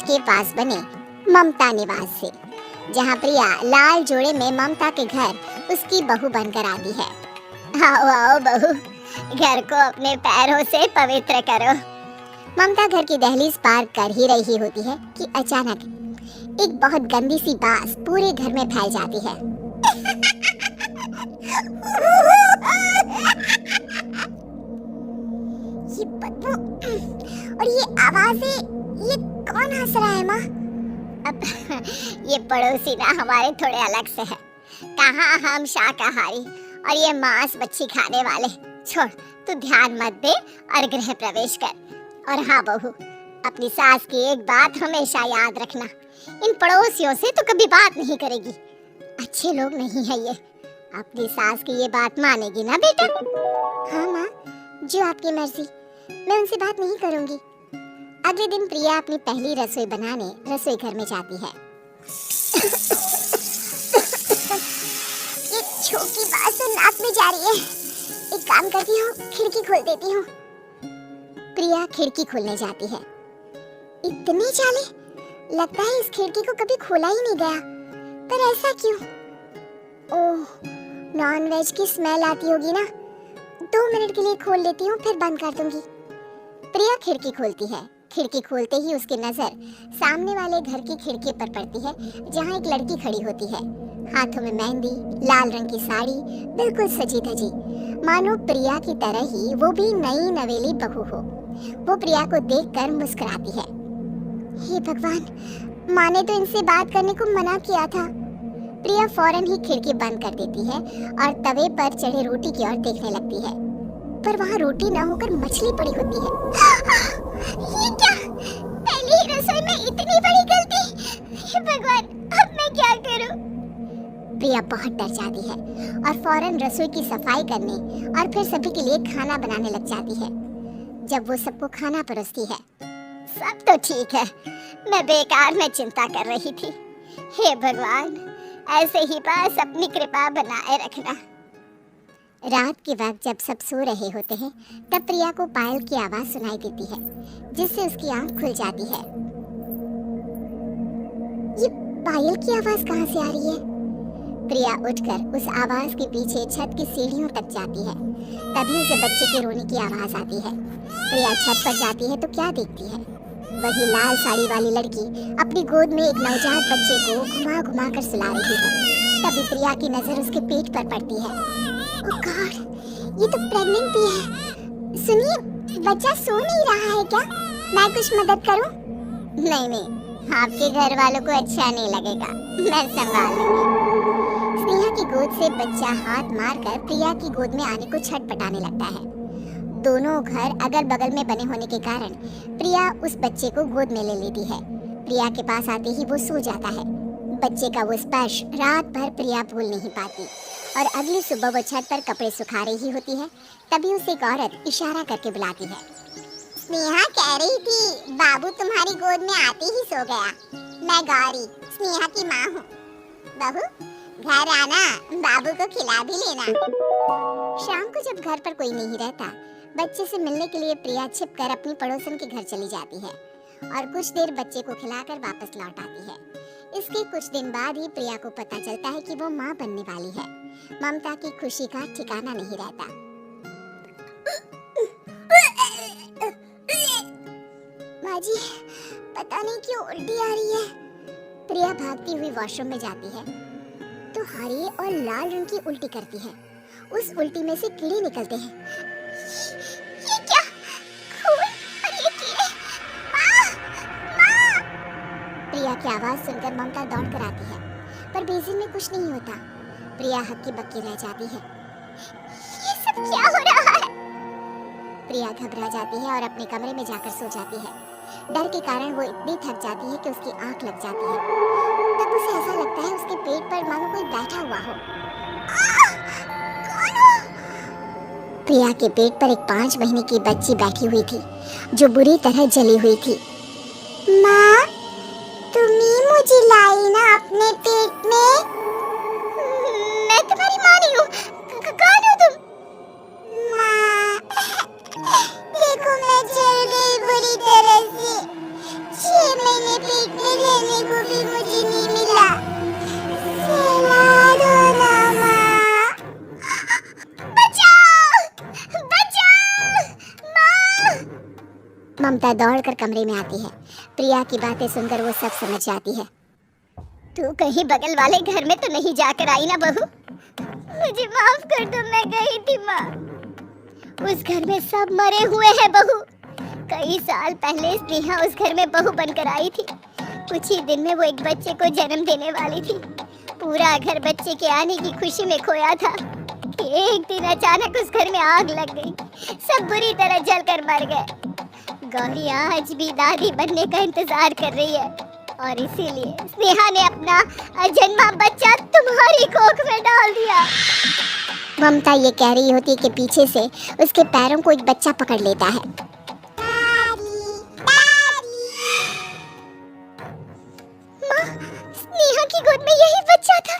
घाट के पास बने ममता निवास से, जहाँ प्रिया लाल जोड़े में ममता के घर उसकी बहू बनकर आती है। आओ आओ बहू, घर को अपने पैरों से पवित्र करो। ममता घर की दहलीज पार कर ही रही होती है कि अचानक एक बहुत गंदी सी बास पूरे घर में फैल जाती है। ये बदबू और ये आवाजें, ये कौन हंस रहा है माँ? अब ये पड़ोसी ना हमारे थोड़े अलग से है। कहाँ हम शाकाहारी और ये मांस मच्छी खाने वाले। छोड़, तू ध्यान मत दे और गृह प्रवेश कर। और हाँ बहू, अपनी सास की एक बात हमेशा याद रखना, इन पड़ोसियों से तो कभी बात नहीं करेगी। अच्छे लोग नहीं है ये। अपनी सास की ये बात मानेगी ना बेटा? हाँ माँ, जो आपकी मर्जी, मैं उनसे बात नहीं करूंगी। अगले दिन प्रिया अपनी पहली रसोई बनाने रसोई घर में जाती है। ये छोटी बात तो नाक में जा रही है। एक काम करती हूँ, खिड़की खोल देती हूँ। प्रिया खिड़की खोलने जाती है। इतने चाले, लगता है इस खिड़की को कभी खोला ही नहीं गया। पर ऐसा क्यों? ओह, नॉनवेज की स्मेल आती होगी ना। 2 मिनट के लिए खोल लेती हूँ, फिर बंद कर दूंगी। प्रिया खिड़की खोलती है। खिड़की खोलते ही उसकी नजर सामने वाले घर की खिड़की पर पड़ती है, जहाँ एक लड़की खड़ी होती है। हाथों में मेहंदी, लाल रंग की साड़ी, बिल्कुल सजी धजी, मानो प्रिया की तरह ही वो भी नई नवेली बहू हो। वो प्रिया को देखकर मुस्कुराती है। हे भगवान, माँ ने तो इनसे बात करने को मना किया था। प्रिया फौरन ही खिड़की बंद कर देती है और तवे पर चढ़े रोटी की ओर देखने लगती है, पर वहाँ रोटी न होकर मछली पड़ी होती है। ये क्या? पहली ही रसोई में इतनी बड़ी गलती! हे भगवान, अब मैं क्या करूं? प्रिया बहुत डर जाती है और फौरन रसोई की सफाई करने और फिर सभी के लिए खाना बनाने लग जाती है। जब वो सबको खाना परोसती है, सब तो ठीक है, मैं बेकार में चिंता कर रही थी। हे भगवान, ऐसे ही बस अपनी कृपा बनाए रखना। रात के वक्त जब सब सो रहे होते हैं, तब प्रिया को पायल की आवाज सुनाई देती है, जिससे उसकी आंख खुल जाती है। ये पायल की आवाज कहाँ से आ रही है? प्रिया उठकर उस आवाज के पीछे छत की सीढ़ियों तक जाती है। तभी उसे बच्चे के रोने की आवाज आती है। प्रिया छत पर जाती है तो क्या देखती है? वही लाल साड़ी वाली लड़की अपनी गोद में एक नवजात बच्चे को घुमा घुमा कर सुला रही है। तभी प्रिया की नजर उसके पेट पर पड़ती है। ओह गॉड, ये तो प्रेग्नेंट भी है। सुनिए, बच्चा सो नहीं रहा है क्या? मैं कुछ मदद करूं? नहीं नहीं, आपके घर वालों को अच्छा नहीं लगेगा, मैं संभाल लूंगी। स्नेहा की गोद से बच्चा हाथ मारकर प्रिया की गोद में आने को छटपटाने लगता है। दोनों घर अगल बगल में बने होने के कारण प्रिया उस बच्चे को गोद में ले लेती है। प्रिया के पास आते ही वो सो जाता है। बच्चे का वो स्पर्श रात भर प्रिया भूल नहीं पाती और अगली सुबह वो छत पर कपड़े सुखा रही होती है। तभी उसे एक औरत इशारा करके बुलाती है। स्नेहा कह रही थी बाबू तुम्हारी गोद में आते ही सो गया। मैं गौरी, स्नेहा की माँ हूँ। बहू, घर आना, बाबू को खिला भी लेना। शाम को जब घर पर कोई नहीं रहता, बच्चे से मिलने के लिए प्रिया छिपकर अपनी पड़ोसन के घर चली जाती है और कुछ देर बच्चे को खिलाकर वापस लौट आती है। इसके कुछ दिन बाद ही प्रिया को पता चलता है कि वो माँ बनने वाली है। ममता की खुशी का ठिकाना नहीं रहता। माँ जी, पता नहीं क्यों उल्टी आ रही है। प्रिया भागती हुई वॉशरूम में जाती है तो हरी और लाल रंग की उल्टी करती है। उस उल्टी में से कीड़े निकलते हैं। ये क्या? खून और ये कीड़े! माँ! माँ! प्रिया की आवाज सुनकर ममता दौड़ कर आती है, पर बेसिन में कुछ नहीं होता। प्रिया हक्की बक्की रह जाती है। ये सब क्या हो रहा है? प्रिया घबरा जाती है और अपने कमरे में जाकर सो जाती है। डर के कारण वो इतनी थक जाती है कि उसकी आंख लग जाती है। तब उसे ऐसा लगता है उसके पेट पर मानो कोई बैठा हुआ हो। कौन हो? प्रिया के पेट पर एक 5 महीने की बच्ची बैठी हुई थी, जो बुरी तरह जली हुई थी। माँ, तुम ही मुझे लाई ना अपने पेट में? मैं तुम्हारी माँ नहीं हूँ। कौन हो तुम? माँ, देखो मैं जल गई बुरी तरह से। 6 महीने लेने को भी मुझे नहीं मिला। सुला दो ना माँ। बचाओ! बचाओ! माँ! ममता दौड़कर कमरे में आती है। प्रिया की बातें सुनकर वो सब समझ जाती है। तू कहीं बगल वाले घर में तो नहीं जाकर आई ना बहू? मुझे माफ कर दो, मैं गई थी माँ। उस घर में सब मरे हुए हैं बहू। कई साल पहले स्नेहा उस घर में बहू बनकर आई थी। कुछ ही दिन में वो एक बच्चे को जन्म देने वाली थी। पूरा घर बच्चे के आने की खुशी में खोया था कि एक दिन अचानक उस घर में आग लग गई। सब बुरी तरह जलकर मर गए। गौरी आज भी दादी बनने का इंतजार कर रही है और इसीलिए स्नेहा ने अपना अजन्मा बच्चा तुम्हारी कोख में डाल दिया। ममता ये कह रही होती कि पीछे से उसके पैरों को एक बच्चा पकड़ लेता है। माँ, स्नेहा की गोद में यही बच्चा था।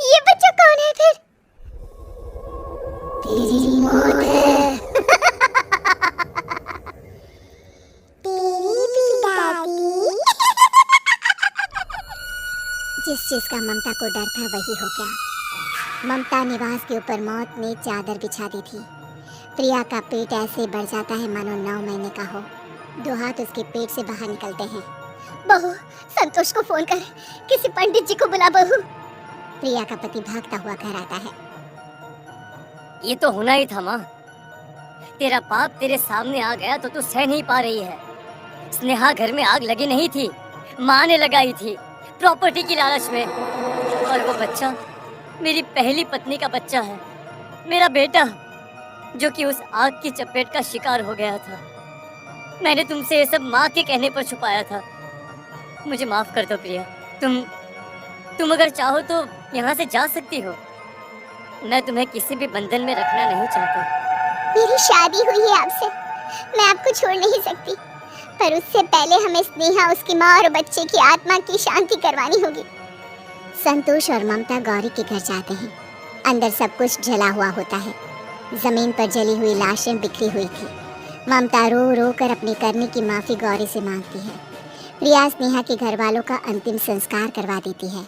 ये बच्चा कौन है फिर? तेरी मौत है। तेरी भी दादी। जिस चीज का ममता को डर था वही हो गया। ममता निवास के ऊपर मौत ने चादर बिछा दी थी। प्रिया का पेट ऐसे बढ़ जाता है मानो 9 महीने का हो। 2 हाथ उसके पेट से बाहर निकलते हैं। बहू, संतोष को फोन कर, किसी पंडित जी को बुला बहू। प्रिया का पति भागता हुआ घर आता है। ये तो होना ही था माँ। तेरा पाप तेरे सामने आ गया तो तू सह नहीं पा रही है। स्नेहा घर में आग लगी नहीं थी, माँ ने लगाई थी प्रॉपर्टी की लालच में। और वो बच्चा मेरी पहली पत्नी का बच्चा है, मेरा बेटा, जो कि उस आग की चपेट का शिकार हो गया था। मैंने तुमसे ये सब माँ के कहने पर छुपाया था। मुझे माफ कर दो प्रिया। तुम अगर चाहो तो यहाँ से जा सकती हो। मैं तुम्हें किसी भी बंधन में रखना नहीं चाहती। मेरी शादी हुई है आपसे, मैं आपको छोड़ नहीं सकती, पर उससे पहले हमें स्नेहा, उसकी माँ और बच्चे की आत्मा की शांति करवानी होगी। संतोष और ममता गौरी के घर जाते हैं। अंदर सब कुछ जला हुआ होता है। जमीन पर जली हुई लाशें बिखरी हुई थी। ममता रो रो कर अपनी करने की माफी गौरी से मांगती है। प्रिया स्नेहा के घर वालों का अंतिम संस्कार करवा देती है।